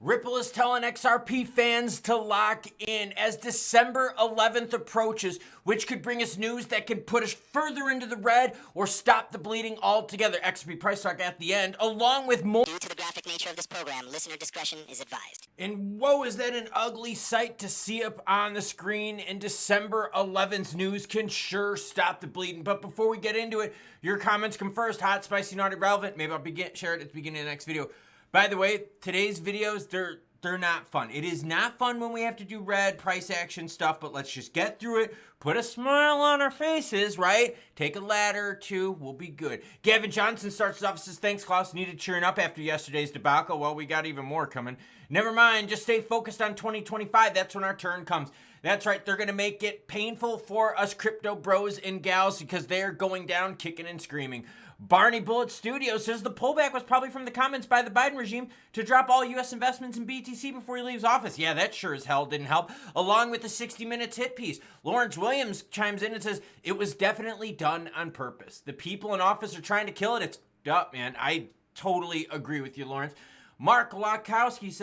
Ripple is telling XRP fans to lock in as December 11th approaches, which could bring us news that could put us further into the red or stop the bleeding altogether. XRP price talk at the end, along with more. Due to the graphic nature of this program, listener discretion is advised. And whoa, is that an ugly sight to see up on the screen? And December 11th's news can sure stop the bleeding. But before we get into it, your comments come first. Hot, spicy, naughty, relevant. Maybe I'll share it at the beginning of the next video. By the way, today's videos, they're not fun. It is not fun when we have to do red price action stuff, but let's just get through it. Put a smile on our faces, right? Take a ladder or two, we'll be good. Gavin Johnson starts off and says, thanks, Klaus. Needed cheering up after yesterday's debacle. Well, we got even more coming. Never mind, just stay focused on 2025. That's when our turn comes. That's right, they're going to make it painful for us crypto bros and gals because they're going down kicking and screaming. Barney Bullet Studio says the pullback was probably from the comments by the Biden regime to drop all U.S. investments in BTC before he leaves office. Yeah, that sure as hell didn't help. Along with the 60 Minutes hit piece, Lawrence Williams chimes in and says, it was definitely done on purpose. The people in office are trying to kill it. It's up, man. I totally agree with you, Lawrence. Mark Lakowski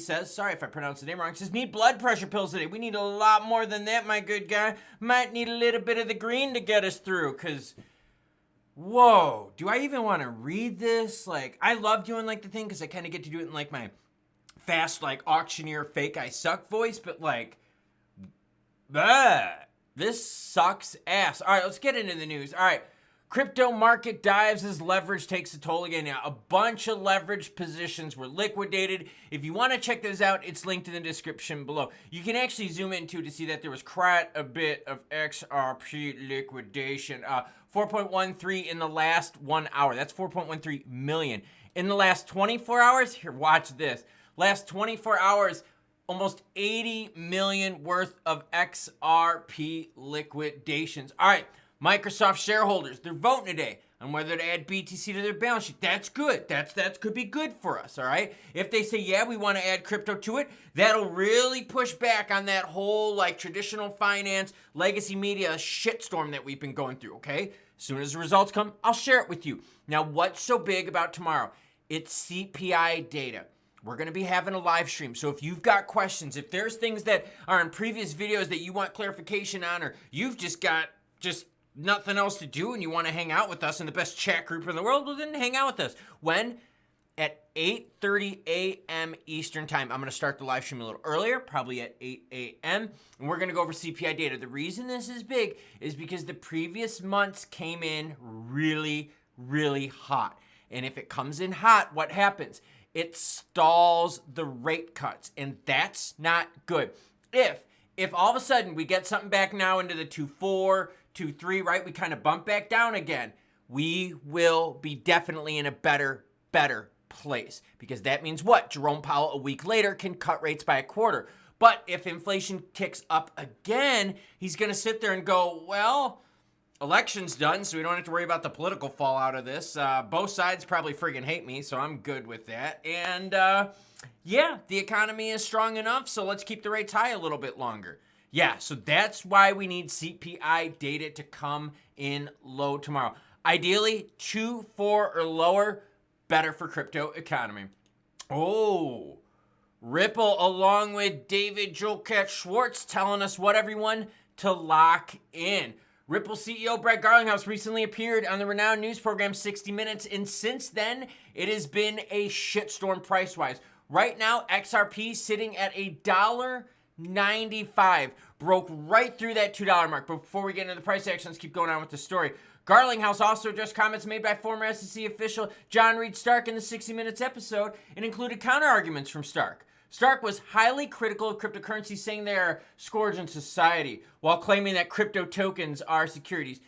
says, sorry if I pronounced the name wrong, says, need blood pressure pills today. We need a lot more than that, my good guy. Might need a little bit of the green to get us through, because... whoa, do I even want to read this? Like, I love doing like the thing because I kind of get to do it in like my fast, like auctioneer fake I suck voice, but like, this sucks ass. All right, let's get into the news. All right, crypto market dives as leverage takes a toll again. Now, a bunch of leverage positions were liquidated. If you want to check those out, it's linked in the description below. You can actually zoom in too to see that there was quite a bit of XRP liquidation. 4.13 in the last 1 hour. That's 4.13 million. In the last 24 hours, here, watch this. Last 24 hours, almost 80 million worth of XRP liquidations. All right, Microsoft shareholders, they're voting today on whether to add BTC to their balance sheet. That's good. That could be good for us, all right? If they say, yeah, we want to add crypto to it, that'll really push back on that whole, like, traditional finance, legacy media shitstorm that we've been going through, okay? As soon as the results come, I'll share it with you. Now, what's so big about tomorrow? It's CPI data. We're going to be having a live stream. So if you've got questions, if there's things that are in previous videos that you want clarification on, or you've just got nothing else to do and you want to hang out with us in the best chat group in the world, well, then hang out with us. When? At 8:30 a.m. Eastern time. I'm going to start the live stream a little earlier, probably at 8 a.m., and we're going to go over CPI data. The reason this is big is because the previous months came in really, really hot. And if it comes in hot, what happens? It stalls the rate cuts, and that's not good. If all of a sudden we get something back now into the 2.4, 2.3, right? We kind of bump back down again. We will be definitely in a better place, because that means what? Jerome Powell a week later can cut rates by a quarter. But if inflation ticks up again, he's going to sit there and go, well, election's done, so we don't have to worry about the political fallout of this. Both sides probably friggin' hate me, so I'm good with that. And yeah, the economy is strong enough, so let's keep the rates high a little bit longer. Yeah, so that's why we need CPI data to come in low tomorrow. Ideally, 2.4 or lower, better for crypto economy. Oh, Ripple along with David Joelcat Schwartz telling us what, everyone, to lock in. Ripple CEO Brad Garlinghouse recently appeared on the renowned news program 60 Minutes, and since then, it has been a shitstorm price-wise. Right now, XRP sitting at $1.95, broke right through that $2 mark. But before we get into the price action, let's keep going on with the story. Garlinghouse also addressed comments made by former SEC official John Reed Stark in the 60 Minutes episode and included counter-arguments from Stark. Stark was highly critical of cryptocurrencies, saying they are a scourge on society, while claiming that crypto tokens are securities.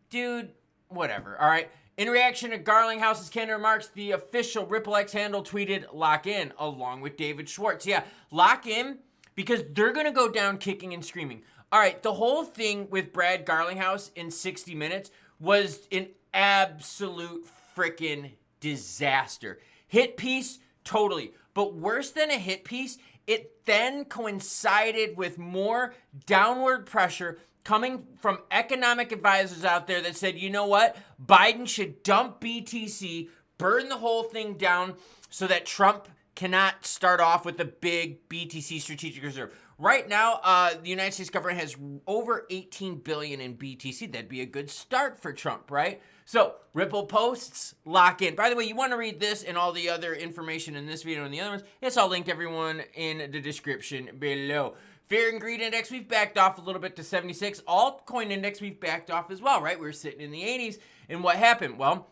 Dude, whatever, all right? In reaction to Garlinghouse's candid remarks, the official Ripple X handle tweeted, lock in, along with David Schwartz. Yeah, lock in, because they're going to go down kicking and screaming. All right, the whole thing with Brad Garlinghouse in 60 Minutes was an absolute freaking disaster. Hit piece, totally. But worse than a hit piece, it then coincided with more downward pressure coming from economic advisors out there that said, you know what? Biden should dump BTC, burn the whole thing down so that Trump cannot start off with a big BTC strategic reserve. Right now, the United States government has over 18 billion in BTC. That'd be a good start for Trump, right? So Ripple posts, lock in. By the way, you want to read this and all the other information in this video and the other ones, it's all linked, everyone, in the description below. Fear and greed index, we've backed off a little bit to 76. Altcoin index, we've backed off as well, right? We were sitting in the 80s. And what happened? Well,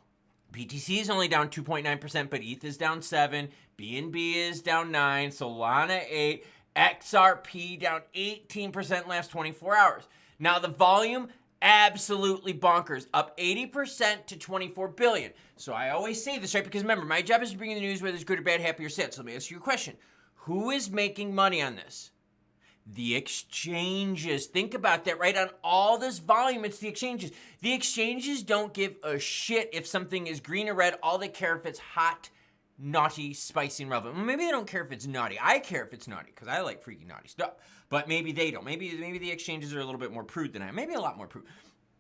BTC is only down 2.9%, but ETH is down 7. BNB is down 9. Solana 8. XRP down 18% last 24 hours. Now the volume, absolutely bonkers, up 80% to 24 billion. So I always say this, right? Because remember, my job is to bring you the news whether it's good or bad, happy or sad. So let me ask you a question. Who is making money on this? The exchanges. Think about that, right? On all this volume, it's the exchanges. The exchanges don't give a shit if something is green or red. All they care if it's hot, naughty, spicy, and relevant. Well, maybe they don't care if it's naughty. I care if it's naughty because I like freaky naughty stuff. But maybe they don't. Maybe the exchanges are a little bit more prude than I am. Maybe a lot more prude.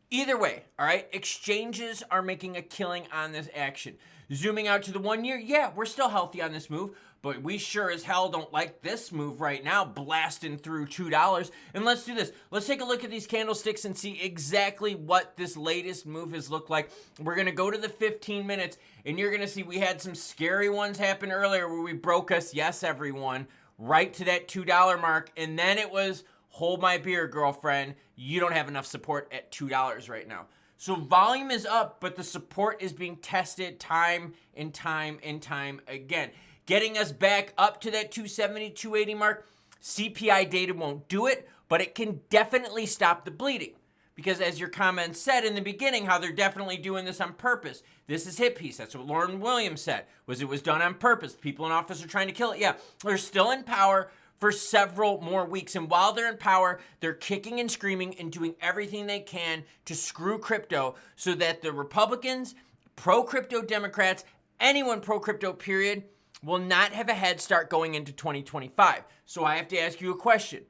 Either way, all right, exchanges are making a killing on this action. Zooming out to the 1 year, yeah, we're still healthy on this move, but we sure as hell don't like this move right now, blasting through $2. And let's do this. Let's take a look at these candlesticks and see exactly what this latest move has looked like. We're going to go to the 15 minutes, and you're going to see we had some scary ones happen earlier where we broke us, yes, everyone, right to that $2 mark, and then it was, hold my beer, girlfriend, you don't have enough support at $2 right now. So volume is up, but the support is being tested time and time and time again. Getting us back up to that 270, 280 mark. CPI data won't do it, but it can definitely stop the bleeding. Because as your comments said in the beginning, how they're definitely doing this on purpose. This is hit piece. That's what Lauren Williams said, was it was done on purpose. People in office are trying to kill it. Yeah, they're still in power for several more weeks. And while they're in power, they're kicking and screaming and doing everything they can to screw crypto so that the Republicans, pro-crypto Democrats, anyone pro-crypto period, will not have a head start going into 2025. So I have to ask you a question.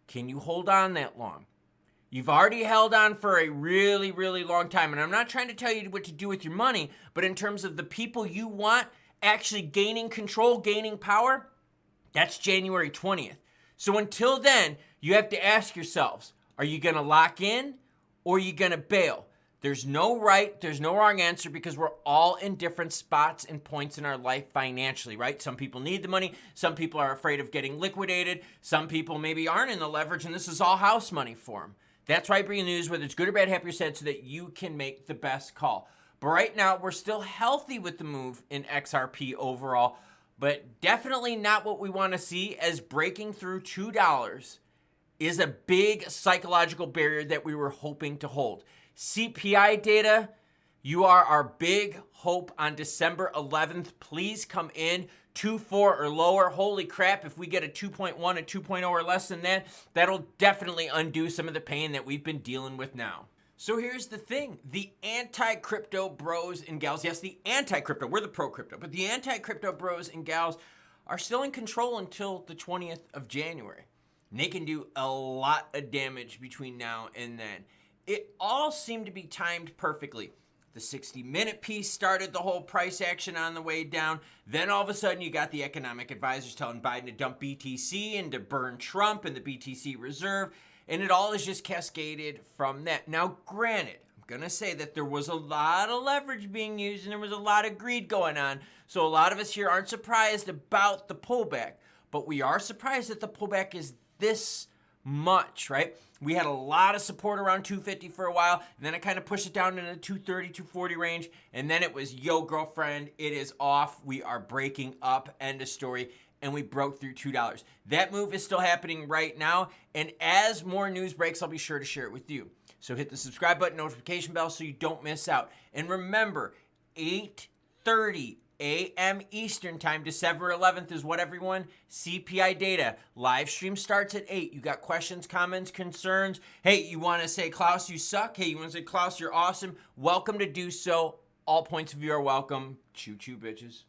Can you hold on that long? You've already held on for a really, really long time. And I'm not trying to tell you what to do with your money, but in terms of the people you want actually gaining control, gaining power, that's January 20th. So until then, you have to ask yourselves, are you going to lock in or are you going to bail? There's no right, there's no wrong answer because we're all in different spots and points in our life financially, right? Some people need the money. Some people are afraid of getting liquidated. Some people maybe aren't in the leverage, and this is all house money for them. That's why I bring you news, whether it's good or bad, happy or sad, so that you can make the best call. But right now, we're still healthy with the move in XRP overall, but definitely not what we want to see, as breaking through $2 is a big psychological barrier that we were hoping to hold. CPI data, you are our big hope on December 11th. Please come in 2.4 or lower. Holy crap, if we get a 2.1, a 2.0 or less than that, that'll definitely undo some of the pain that we've been dealing with now. So here's the thing, the anti-crypto bros and gals, yes, the anti-crypto, we're the pro-crypto, but the anti-crypto bros and gals are still in control until the 20th of January. And they can do a lot of damage between now and then. It all seemed to be timed perfectly. The 60-minute piece started the whole price action on the way down. Then all of a sudden you got the economic advisors telling Biden to dump BTC and to burn Trump and the BTC reserve. And it all is just cascaded from that. Now, granted, I'm going to say that there was a lot of leverage being used and there was a lot of greed going on. So a lot of us here aren't surprised about the pullback. But we are surprised that the pullback is this much, right? We had a lot of support around 250 for a while, and then it kind of pushed it down into the 230, 240 range. And then it was, yo, girlfriend, it is off. We are breaking up. End of story. And we broke through $2. That move is still happening right now. And as more news breaks, I'll be sure to share it with you. So hit the subscribe button, notification bell so you don't miss out. And remember, 8:30 a.m. Eastern time, December 11th is what, everyone? CPI data. Live stream starts at 8. You got questions, comments, concerns? Hey, you want to say, Klaus, you suck? Hey, you want to say, Klaus, you're awesome? Welcome to do so. All points of view are welcome. Choo-choo, bitches.